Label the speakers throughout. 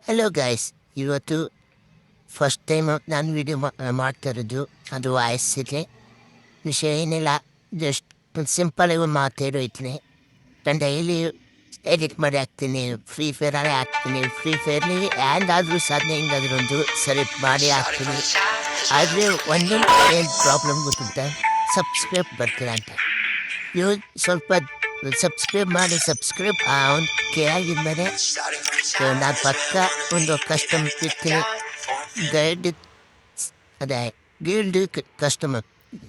Speaker 1: Hello guys, ಇವತ್ತು first time ನಾನು video ಮಾಡ್ತಾ ಇರೋದು. ಅದು ವಾಯ್ಸಿಗೆ ವಿಷಯ ಏನಿಲ್ಲ, ಜಸ್ಟ್ ಸಿಂಪಲಾಗಿ ಒಂದು ಮಾತೇಳು ಇದ್ದೀನಿ. ನಾನು ಡೈಲಿ ಎಡಿಟ್ ಮಾಡಿ ಹಾಕ್ತೀನಿ, ಫ್ರೀ ಫೈರಲ್ಲಿ ಹಾಕ್ತೀನಿ. ಫ್ರೀ ಫೈರ್ಲಿ ಹ್ಯಾಂಗಾದರೂ ಸಾಧನೆ ಹಿಂಗಾದ್ರೂ ಒಂದು ಸರಿ ಮಾಡಿ ಹಾಕ್ತೀನಿ. ಆದರೆ ಒಂದು ಏನು ಪ್ರಾಬ್ಲಮ್ ಗೊತ್ತುಂಟ, ಸಬ್ಸ್ಕ್ರೈಬ್ ಬರ್ತೀರ ಅಂತ. ನೀವು ಸ್ವಲ್ಪ ಸಬ್ಸ್ಕ್ರೈಬ್ ಮಾಡಿ. ಸಬ್ಸ್ಕ್ರೈಬ್ ಒಂದು ಕೇಳಾಗಿದ್ಮೇಲೆ ನಾನು ಪಕ್ಕ ಒಂದು ಕಸ್ಟಮರ್ ಇರ್ತೀನಿ. ಗೈಡ್ ಅದೇ guild customer,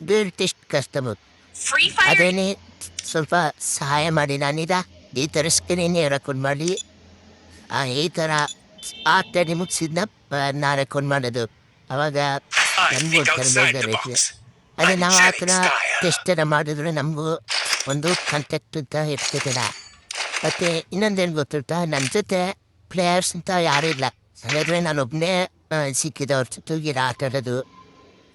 Speaker 1: guild test customer, ಅದೇನೇ ಸ್ವಲ್ಪ ಸಹಾಯ ಮಾಡಿ. ನಾನೀಗ ಈ ಥರ ಸ್ಕ್ರೀನೇ ರೆಕಾರ್ಡ್ ಮಾಡಿ ಈ ಥರ ಆಗ್ತಾನೆ ಮುಗಿಸಿದ್ನ ನಾನು ರೆಕಾರ್ಡ್ ಮಾಡೋದು. ಅವಾಗ ನಮಗೂ ಬೇಜಾರೈತೆ. ಅದೇ ನಾವು ಆ ಥರ ಟೆಸ್ಟನ್ನು ಮಾಡಿದ್ರೆ ನಮಗೂ ಒಂದು ಕಾಂಟ್ಯಾಕ್ಟ್ ಅಂತ ಇರ್ತಿದ್ದಿಲ್ಲ. ಮತ್ತು ಇನ್ನೊಂದೇನು ಗೊತ್ತುಂಟಾ, ನನ್ನ ಜೊತೆ ಪ್ಲೇಯರ್ಸ್ ಅಂತ ಯಾರೂ ಇಲ್ಲ. ಹಾಗಾದರೆ ನಾನೊಬ್ಬನೇ ಸಿಕ್ಕಿದವ್ರ ಜೊತೆಗೆ ಆಟ ಆಡೋದು.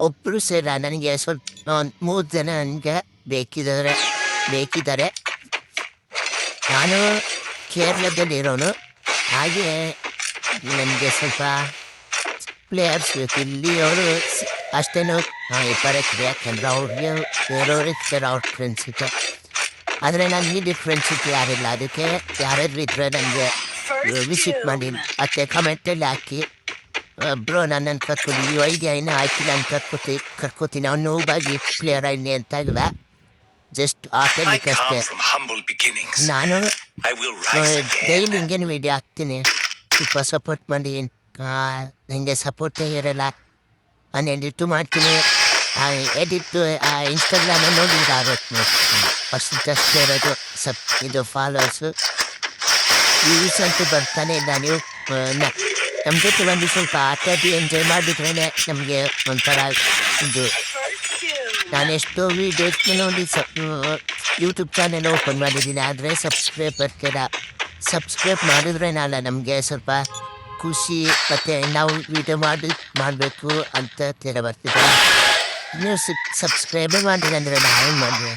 Speaker 1: ಒಬ್ಬರು ಸೇರ ನನಗೆ ಸ್ವಲ್ಪ ಒಂದು 3 ಜನ ನನಗೆ ಬೇಕಿದ್ದಾರೆ. ನಾನು ಕೇರಳದಲ್ಲಿರೋನು, ಹಾಗೆ ನನಗೆ ಸ್ವಲ್ಪ ಪ್ಲೇಯರ್ಸ್ ಬೇಕು. ಇಲ್ಲಿ ಅವರು ಅಷ್ಟೇನು ಬರೋಕ್ಕಿದೆ, ಯಾಕಂದ್ರೆ ಅವ್ರಿಗೆ ಬೇರೆಯವ್ರು ಇರ್ತಾರೆ, ಅವ್ರ ಫ್ರೆಂಡ್ಸ್ ಇತ್ತು. ಆದರೆ ನನಗೆ ಡಿಫ್ರೆನ್ಸಿಟಿ ಯಾರಿಲ್ಲ. ಅದಕ್ಕೆ ಯಾರಾದ್ರೂ ಇದ್ದರೆ ನನಗೆ ವಿಸಿಟ್ ಮಾಡಿ ಮತ್ತು ಕಮೆಂಟಲ್ಲಿ ಹಾಕಿ, ಬ್ರೋ ನನ್ನನ್ನು ಕರ್ಕೊಂಡು ಈ ಐಡಿಯಾ ಇನ್ನೂ ಹಾಕಿ ನಾನು ಕರ್ಕೋತೀನಿ. ಅವ್ನು ನೋವಾಗಿ ಪ್ಲೇಯರ್ ಆಗಿ ಅಂತ ಇಲ್ಲ, ಜಸ್ಟ್ ಆಟಲಿಕ್ಕಷ್ಟೇ. ನಾನು ಡೈಲಿ ಹಿಂಗೇನು ವೀಡಿಯೋ ಹಾಕ್ತೀನಿ. ಸ್ವಲ್ಪ ಸಪೋರ್ಟ್ ಮಾಡಿ. ನನಗೆ ಸಪೋರ್ಟೇ ಇರೋಲ್ಲ. ನಾನು ಎಡಿಟು ಮಾಡ್ತೀನಿ. ಎಡಿಟ್ಟು ಇನ್ಸ್ಟಾಗ್ರಾಮಲ್ಲಿ ನೋಡಿ ಆಗುತ್ತೆ. ಫಸ್ಟ್ ಅಷ್ಟೇ ಇರೋದು ಇದು ಫಾಲೋವರ್ಸು. ವ್ಯೂಸ್ ಅಂತೂ ಬರ್ತಾನೆ ಇಲ್ಲ. ನೀವು ನಮ್ಮ ಜೊತೆ ಒಂದು ಸ್ವಲ್ಪ ಆಟಾಡಿ ಎಂಜಾಯ್ ಮಾಡಿದ್ರೇ ನಮಗೆ ಒಂಥರ ಇದು. ನಾನೆಷ್ಟೋ ವೀಡಿಯೋಸ್ ನೋಡಿ ಯೂಟ್ಯೂಬ್ ಚಾನೆಲ್ ಓಪನ್ ಮಾಡಿದ್ದೀನಿ, ಆದರೆ ಸಬ್ಸ್ಕ್ರೈಬ್ ಬರ್ತೀರ. ಸಬ್ಸ್ಕ್ರೈಬ್ ಮಾಡಿದ್ರೇನಲ್ಲ ನಮಗೆ ಸ್ವಲ್ಪ ಖುಷಿ, ಮತ್ತು ನಾವು ವೀಡಿಯೋ ಮಾಡಬೇಕು ಅಂತ ತೀರ ಬರ್ತಿದ್ದೆ. ನೀವು ಸಬ್ಸ್ಕ್ರೈಬೇ ಮಾಡಿರಿ ಅಂದರೆ ನಾವೇನು ಮಾಡಿದೆ.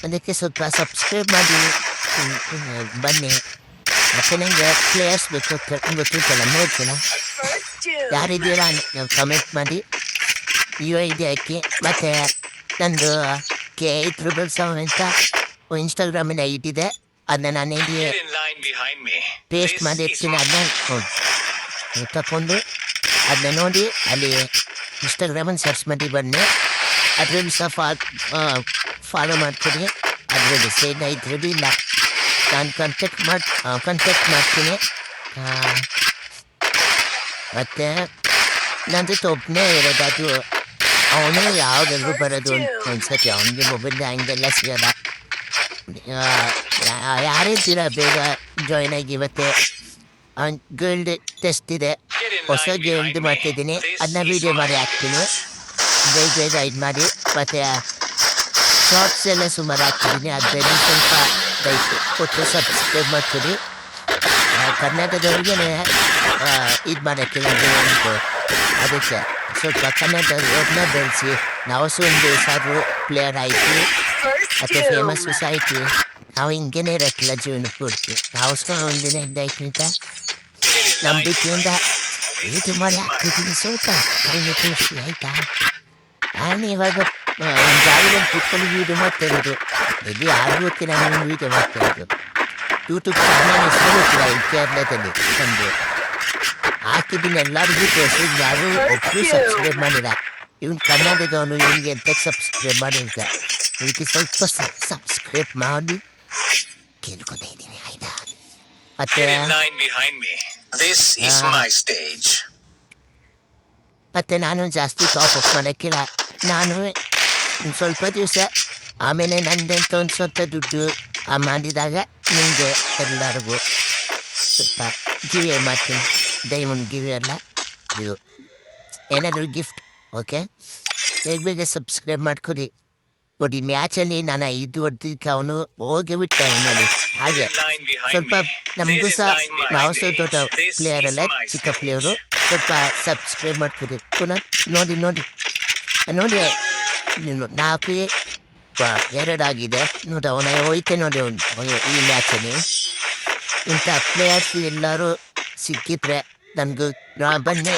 Speaker 1: ಅದಕ್ಕೆ ಸ್ವಲ್ಪ ಸಬ್ಸ್ಕ್ರೈಬ್ ಮಾಡಿ ಬನ್ನಿ. ಮತ್ತು ನನಗೆ ಪ್ಲೇಯರ್ಸ್ ಬೇಕು, ಗೊತ್ತಿರ್ತಲ್ಲ, ನೋಡ್ತೀನಿ. ಯಾರಿದ್ದೀರಾ ನಾವು ಕಮೆಂಟ್ ಮಾಡಿ, ID ಹಾಕಿ. ಮತ್ತು ನಂದು K877 ಅಂತ ಇನ್ಸ್ಟಾಗ್ರಾಮಿನ ಇಟ್ಟಿದೆ, ಅದನ್ನ ನಾನು ಪೇಸ್ಟ್ ಮಾಡಿರ್ತೀನಿ. ಅದನ್ನ ತಗೊಂಡು ಅದನ್ನ ನೋಡಿ ಅಲ್ಲಿ ಇನ್ಸ್ಟಾಗ್ರಾಮನ್ನು ಸರ್ಚ್ ಮಾಡಿ ಬನ್ನಿ. ಅದರಲ್ಲಿ ಸಹ ಫಾಲೋ ಮಾಡ್ತೀನಿ. ಅದರಲ್ಲಿ ಸೇನ ಇದ್ರಲ್ಲಿ ಇಲ್ಲ, ನಾನು ಕಾಂಟ್ಯಾಕ್ಟ್ ಮಾಡ್ತೀನಿ. ಮತ್ತು ನನ್ನ ಜೊತೆ ಒಬ್ಬನೇ ಇರೋದು. ಅದು ಅವನು ಯಾವುದಾದ್ರೂ ಬರೋದು ಅನ್ಸತ್ತೆ. ಅವನಿಗೆ ಮೊಬೈಲ್ ಹಂಗೆಲ್ಲ ಸಿಗೋಲ್ಲ. ಯಾರಿದ್ದೀರ ಬೇಗ ಜಾಯ್ನ್ ಆಗಿ. ಇವತ್ತು ಗಿಲ್ಡ್ ಟೆಸ್ಟ್ ಇದೆ, ಹೊಸ ಗಿಲ್ಡ್ ಮಾಡ್ತಿದ್ದೀನಿ. ಅದನ್ನ ವೀಡಿಯೋ ಮಾಡಿ ಹಾಕ್ತೀನಿ. ಬೇಗ ಇದು ಮಾಡಿ. ಮತ್ತು ಶಾರ್ಟ್ಸ್ ಎಲ್ಲ ಸುಮಾರು ಹಾಕ್ತಿದ್ದೀನಿ. ಅದರಲ್ಲಿ ಸ್ವಲ್ಪ ಲೈಕ್ ಕೊಟ್ಟು ಸಬ್ಸ್ಕ್ರೈಬ್ ಮಾಡ್ತೀನಿ. ಕರ್ನಾಟಕದವ್ರಿಗೆ ಇದು ಮಾಡೋಕ್ಕೆ ಉಂಟು. ಅದಕ್ಕೆ ಸ್ವಲ್ಪ ಕನ್ನಡದವ್ರನ್ನ ಬೆಳೆಸಿ ನಾವು ಸಹ ಒಂದು ದಿವಸ ಆದರೂ ಪ್ಲೇಯರ್ ಆಯಿತು ಮತ್ತು ಫೇಮಸ್ ಸಹ ಆಯಿತು. ನಾವು ಹಿಂಗೇನೆ ಇರೋಕ್ಕಿಲ್ಲ ಜೀವನ ಪೂರ್ತಿ. ನಾವು ಸಹ ಒಂದಿನ ಇದ್ದಾಯ್ತು ಅಂತ ನಂಬಿಕೆಯಿಂದ ಇದು ಮಾಡಿ ಹಾಕ್ತಿದ್ದೀನಿ. ಸ್ವಲ್ಪ ಕಡಿಮೆ ಖುಷಿ ಆಯಿತಾ. ನಾನು ಇವಾಗ ಒಂದು ಜಾಗದಲ್ಲಿ ಕುತ್ಕೊಂಡು ವೀಡಿಯೋ ಮಾಡ್ತಾ ಇರೋದು. ಇಲ್ಲಿ ಯಾರು ಗೊತ್ತಿಲ್ಲ, ನಾನು ವೀಡಿಯೋ ಮಾಡ್ತಾ ಇರೋದು. ಯೂಟ್ಯೂಬ್ ಚಾನಲ್ ಹೆಸರು ಗೊತ್ತಿಲ್ಲ. ಈ ಕೇರಳದಲ್ಲಿ ತಂದು ಹಾಕಿದ್ದೀನಿ, ಎಲ್ಲರಿಗೂ ತೋರಿಸಿ. ಯಾರು ಒಬ್ಬರು ಸಬ್ಸ್ಕ್ರೈಬ್ ಮಾಡಿಲ್ಲ. ಇವನು ಕನ್ನಡದವನು, ಇವನಿಗೆ ಎಂತ ಸಬ್ಸ್ಕ್ರೈಬ್ ಮಾಡಿರ್ತ. ಇದಕ್ಕೆ ಸ್ವಲ್ಪ ಸಬ್ಸ್ಕ್ರೈಬ್ ಮಾಡಿ ಕೇಳ್ಕೊತಾ ಇದ್ದೀನಿ, ಆಯ್ತಾ. ಮತ್ತೆ ನಾನು ಜಾಸ್ತಿ ಟಾಪ್ ಅಪ್ ಮಾಡೋಕ್ಕಿಲ್ಲ. ನಾನು ಸ್ವಲ್ಪ ದಿವಸ ಆಮೇಲೆ ನಂದಂತ ಒಂದು ಸ್ವಲ್ಪ ದುಡ್ಡು ಮಾಡಿದಾಗ ನಿಮಗೆ ಎಲ್ಲರಿಗೂ ಸ್ವಲ್ಪ ಗಿವೆ ಮಾಡ್ತೀನಿ. ಡೈಮಂಡ್ ಗಿವೆ ಅಲ್ಲ, ಇದು ಏನಾದರೂ ಗಿಫ್ಟ್. ಓಕೆ, ಬೇಗ ಸಬ್ಸ್ಕ್ರೈಬ್ ಮಾಡ್ಕೊಡಿ. ನೋಡಿ, ಮ್ಯಾಚಲ್ಲಿ ನಾನು 5 ಹೊಡೆದಕ್ಕೆ ಅವನು ಹೋಗಿಬಿಟ್ಟ ನೋಡಿ. ಹಾಗೆ ಸ್ವಲ್ಪ ನಮಗೂ ಸಹ ನಾವು ಸಹ ದೊಡ್ಡ ಪ್ಲೇಯರ್ ಅಲ್ಲ, ಚಿಕ್ಕ ಪ್ಲೇಯರು. ಸ್ವಲ್ಪ ಸಬ್ಸ್ಕ್ರೈಬ್ ಮಾಡ್ಕೊಡಿ. ಪುನಃ ನೋಡಿ 4-2 ಆಗಿದೆ ನೋಡಿ. ಅವನ ಹೋಯ್ತೆ ನೋಡಿ ಅವನು ಈ ಮ್ಯಾಚಲ್ಲಿ. ಇಂಥ ಪ್ಲೇಯರ್ಸ್ ಎಲ್ಲರೂ ಸಿಕ್ಕಿದ್ರೆ ನನಗೂ ಬನ್ನಿ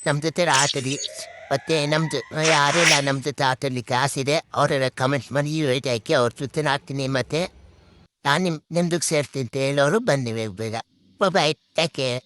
Speaker 1: ನಮ್ಮ ಜೊತೆ ಆಟಡಿ. ಮತ್ತು ನಮ್ಮದು ಯಾರೆಲ್ಲ ನಮ್ಮ ಜೊತೆ ಆಟಡ್ಲಿಕ್ಕೆ ಆಸಿದೆ ಅವರೆಲ್ಲ ಕಮೆಂಟ್ ಮಾಡಿ ಯೂನಿಟ್ ಹಾಕಿ ಅವ್ರ ಜೊತೆ ಆಡ್ತೀನಿ. ಮತ್ತು ನಾನು ನಿಮ್ದಕ್ಕೆ ಸೇರ್ತೀನಿ ಅಂತ ಹೇಳೋರು ಬನ್ನಿ ಬೇಗ. ಬಾಯ್, ಟೇಕ್ ಕೇರ್.